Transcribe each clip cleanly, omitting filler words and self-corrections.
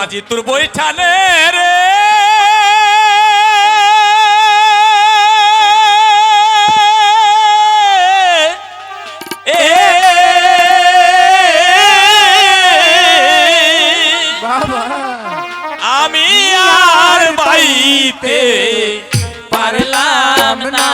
মাঝি তোর বৈঠানে রে আমি আর বাইতে পারলাম না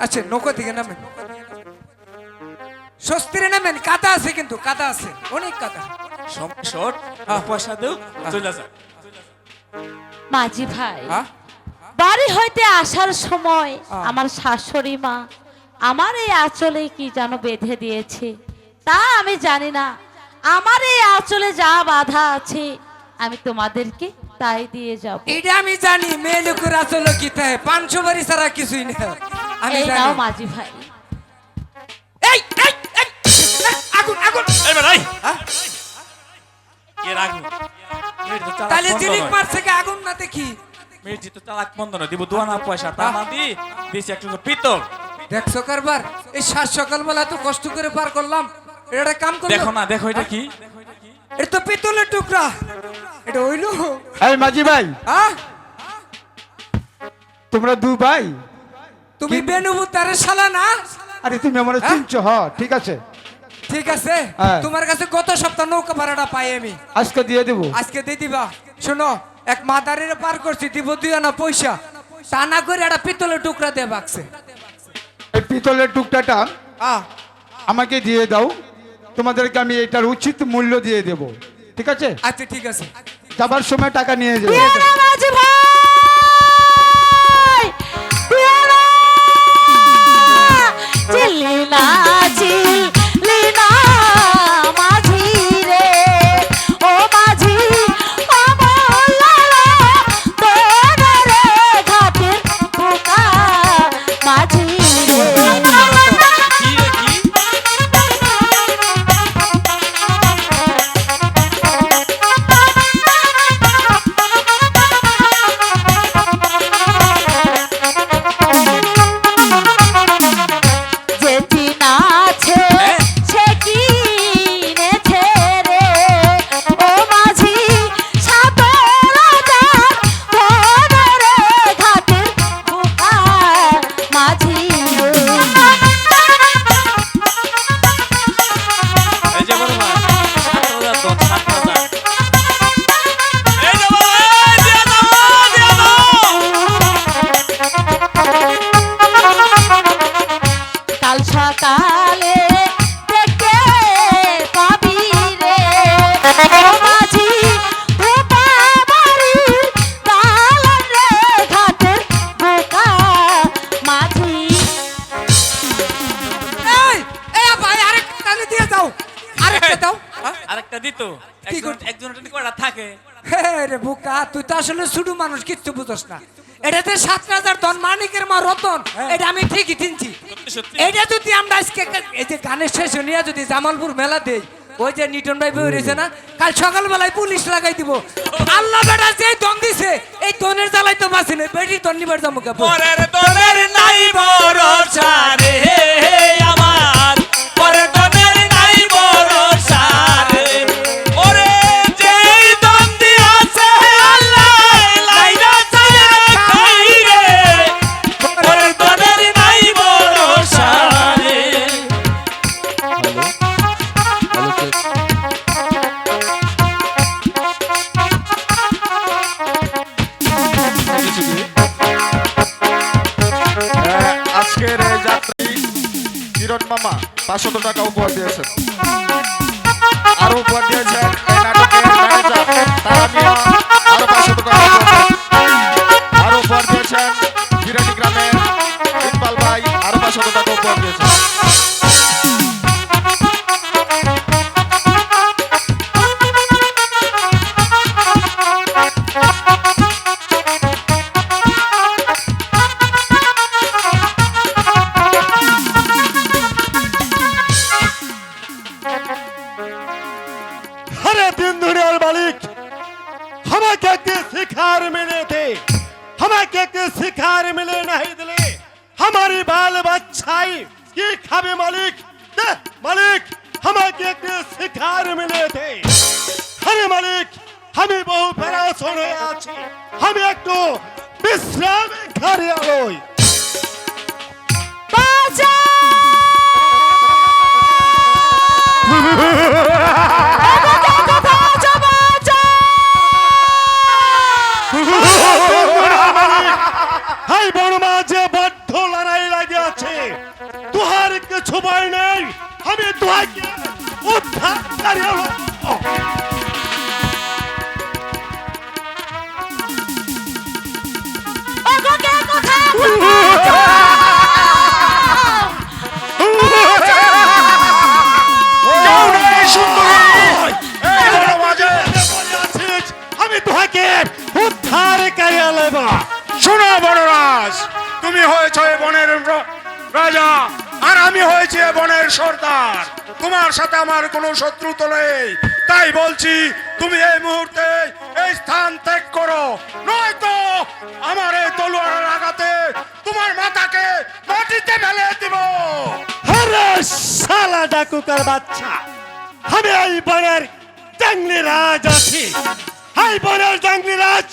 আচ্ছা নৌকা থেকে নামেন, স্বস্তিরে নামেন। কাদা আছে কিন্তু, কাদা আছে, অনেক কাদা। পয়সা দেও, চলে যা। মাঝি ভাই, বাড়ি হইতে আসার সময় আমার শাশুড়ি মা আমার এই আঁচলে কি যেন বেঁধে দিয়েছে, তা আমি জানি না। আমার এই আঁচলে যা বাধা আছে আমি তোমাদেরকে তাই দিয়ে যাব। এটা আমি জানি, মেয়ে লোকের আঁচলে কি থাকে, 500 বাড়ি ছাড়া কিছুই না। আমি এই জানি। নাও মাঝি ভাই। এই আগুন আগুন, এই ভাই, এর আগুন তাহলে জিলিক মারছে কি আগুন না দেখি? মেয়েটি তো তালাক বন্ধ না, দিব দুয়ানা পয়সা, তা না দিয়েছি একটু পিতল। দেখছো কারবার, এই 7 সকালবেলা তো কষ্ট করে পার করলাম, এটা কাম করলাম। দেখো না, দেখো এটা কি? এটা তো পিতলের টুকরা, এটা হইলো। এই মাঝি ভাই, তোমরা দু ভাই? তুমি বেনুবুতারের শালা না? আরে তুমি আমার চিনছো? হ্যাঁ ঠিক আছে, ঠিক আছে। তোমার কাছে গত সপ্তাহ নৌকা ভাড়াটা পাই আমি, আজকে দিয়ে দেবো। আজকে দিয়ে দিবা। শোনো, এক মাদারের পার করছি দিব দিও না পয়সা টানা করে একটা পিতলের টুকরা দিয়ে বাকছে এই পিতলের টুকটাটা আ আমাকে দিয়ে দাও, তোমাদেরকে আমি এটার উচিত মূল্য দিয়ে দেব, ঠিক আছে? আচ্ছা ঠিক আছে যাবার সময় টাকা নিয়ে যাবে। দিও না মাঝি ভাই, দিও না। চিল্লি না, চিল্লি না মাঝি রে, ও মাঝি, ও মোল্লারা, তোর রে ঘাটের বোকা মাঝি রে। কি রে কি? যেটি না আছে সে কিনেছে রে, ও মাঝি, সাপের আদার ধরে রে ঘাটের বোকা মাঝি রে। এই যে বড় ভাই 7,000 দন 7,000। এই যে বাবা, এই দিয়ে দাও, দিয়ে দাও। কাল সকালে দেখতে পাবি রে, ও মাঝি, ভোপা বাড়ির দালান রে ঘাটের বোকা মাঝি। এই এই ভাই আরেকটা তালি দিয়ে দাও আরেকটা দাও আরেকটা দিত। কি একজনের কয়টা থাকে? হে রে বোকা তুই তো আসলে শুধু মানুষ কিচ্ছু বুঝোস না এটাতে 7,000 ধন মানিকের মা রতন এটা আমি ঠিকই চিনছি সত্যি? এটা যদি আমরা আজকে এই যে গানের শেষ নিয়ে যদি জামালপুর মেলা দেই ওই যে নিটন ভাই বই রয়েছে না কাল সকালবেলায় পুলিশ লাগাই দিব আল্লাহ বেটা যে দন দিছে এই দনের জ্বালাই তো বাঁচি নেই বেটি দন নিবার যাবো কে পরের দনের নাই ভরসা রে আমার, পরের দনের নাই ভরসা রে। ওরে যেই দন্দি আছে আল্লাহ লাইরা চায় খাই রে, পরের দনের নাই ভরসা রে। আজকের এই যাত্রী কিরণ মামা 500 টাকা উপহার দিয়েছেন। আরো উপহার দিয়েছেন এই নাটকের ম্যানেজার তারা মিয়া, আরো 500 টাকা উপহার দিয়েছেন। আরো উপহার দিয়েছেন বিরাটি গ্রামের ইকবাল ভাই, আরো 500 টাকা উপহার দিয়েছেন। अरे दिन दुनियार मालिक हमें क्या के शिकार मिले थे, हमें क्या के शिकार मिले नहीं दिले हमारी बाल बच्चाई की खाबे मालिक दे मालिक हमें क्या के शिकार मिले थे। अरे मालिक हमें बहु परेशान होने आछी हमें एक तो विश्राम घरे आलोई বাজা হাই বড় মাঝে বদ্ধ লড়াই লাগে আছে তুহার কিছু ভয় নেই আমি তুহাকে উদ্ধার করে ওগোকে কথা আমি তুহাকে উদ্ধার করে নেব। শোনো বনরাজ, তুমি হয়েছ এ বনের রাজা আর আমি হয়েছি এ বনের সর্দার। তোমার সাথে আমার কোনো শত্রুতা নেই, তাই বলছি তুমি এই মুহূর্তে এই স্থান ত্যাগ করো, নয়তো আমার এই তলোয়ারের আঘাতে তোমার মাথাকে মাটিতে ফেলে দিব। আরে শালা ডাকুকার বাচ্চা আমি এই বনের জঙ্গলি রাজ আছি। এই বনের জঙ্গলি রাজ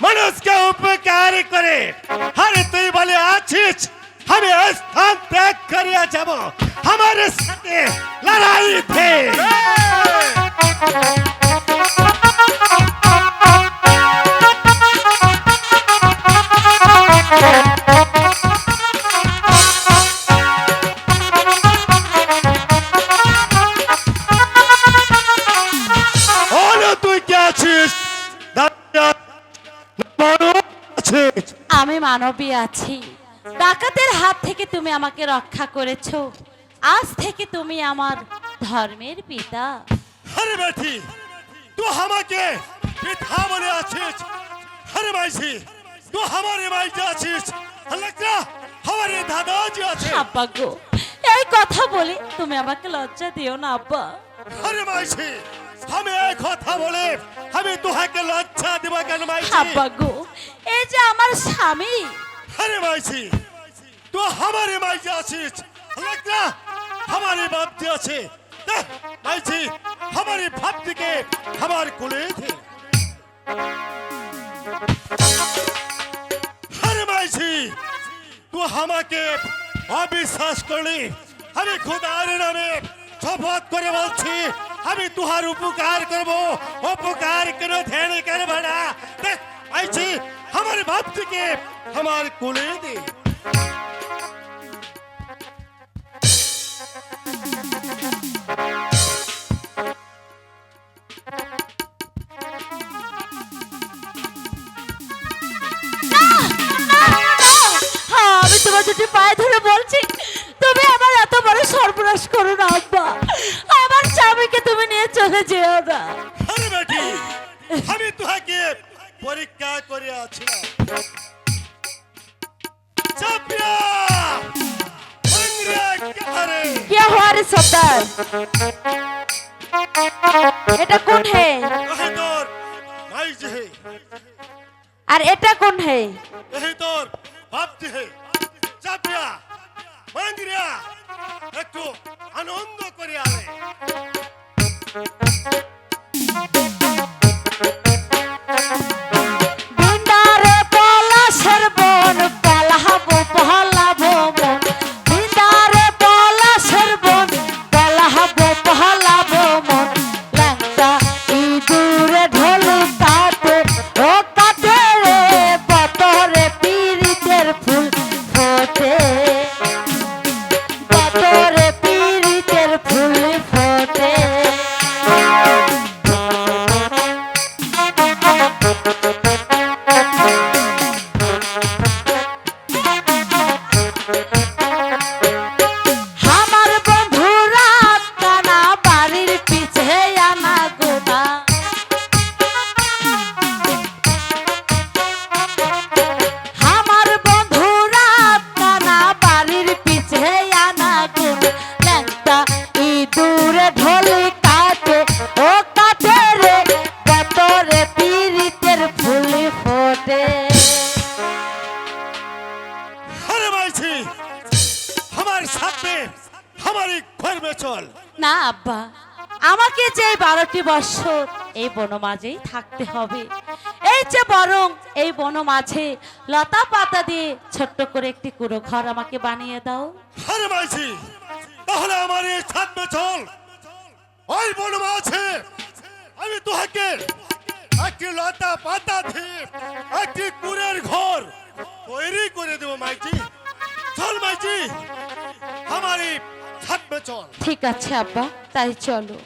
মানুষকে উপকার করে আরে তুই বলে আছিস আমি এই স্থান ত্যাগ করিয়া যাব আমার সাথে লড়াইতে। রেখেছো। আমি মানবী আছি, ডাকাতের হাত থেকে তুমি আমাকে রক্ষা করেছো, আজ থেকে তুমি আমার ধর্মের পিতা। अरे बेटी तू আমাকে পিতা বলে আছিস। अरे माइसी तू हमारे माइजी আছিস, लगता हमारे दादाजी আছে। আব্বা গো, এই কথা বলে তুমি আমাকে লজ্জা দিও না আব্বা। अरे माइसी আমি এই কথা বলে আমি তোহাকে লজ্জা দেব কেন মাইজি? আব্বা গো, এই যে আমার স্বামী। अरे माइसी तू हमारे माइजी আছিস, लगता हमारे बाप जी আছে। দেখ माइसी हमारे बाप जी के हमारे कुले थे। अरे माइसी तू আমাকে অবিশ্বাস করলি, আমি খোদার নামে শপথ করে বলছি আমি তুহার উপকার করব, উপকার কেন ধ্যান করব না। দেখ আইছি আমার বাপ থেকে আমার কোলে দে। হ্যাঁ, আমি তোমার দুটি পায়ে ধরে বলছি, তুমি আমার এত বড় সর্বনাশ করো না আব্বা। আমার স্বামীকে তুমি নিয়ে চলে যেও না। আরে বেটি আমি তুহাকে পরীক্ষা করে আছিলাম। চাপিয়া বংরে কারে क्या हुआ रे सरदार? এটা কোন হে? এই তোর ভাই যে আর এটা কোন হে? এই তোর বাপ যে চাপিয়া বংরে একটু আনন্দ করে আলে। বিন্দারে পলাশের বন পলাহাবো পহলাবো মন, বিন্দারে পলাশের বন পলাহাবো পহলাবো মন, ল্যাংটা ইঁদুরে ঢোলে কাটে ও কাটে রে বতরে পীড়িতের ফুল ফোটে, বতরে পীড়িতের ফুল ফোটে। আমার বন্ধুরা কানা বাড়ির পিছে আনা গোনা, আমার বন্ধুরা কানা বাড়ির পিছে আনা গোনা, ল্যাংটা ইঁদুরে ঢোলে কাটে ও কাটে রে বতরে পীড়িতের ফুল ফোটে। अरे माइसी हमारे साथ में हमारे घर में चल। না আব্বা, আমাকে যে 12টি বছর এই বনমাঝেই থাকতে হবে। এই যে বরং এই বনমাঝে লতা পাতা দিয়ে ছোট্ট করে একটি কুড়ো ঘর আমাকে বানিয়ে দাও। अरे माइसी তাহলে हमारे साथ में चल। ওই বনমা আছে আমি তোহাকে একটি লতা পাতা দিয়ে একটি কুড়ের ঘর তৈরি করে দেবো মাইজি। চল মাইজি हमारे साथ में चल। ঠিক আছে আব্বা, তাই চলো।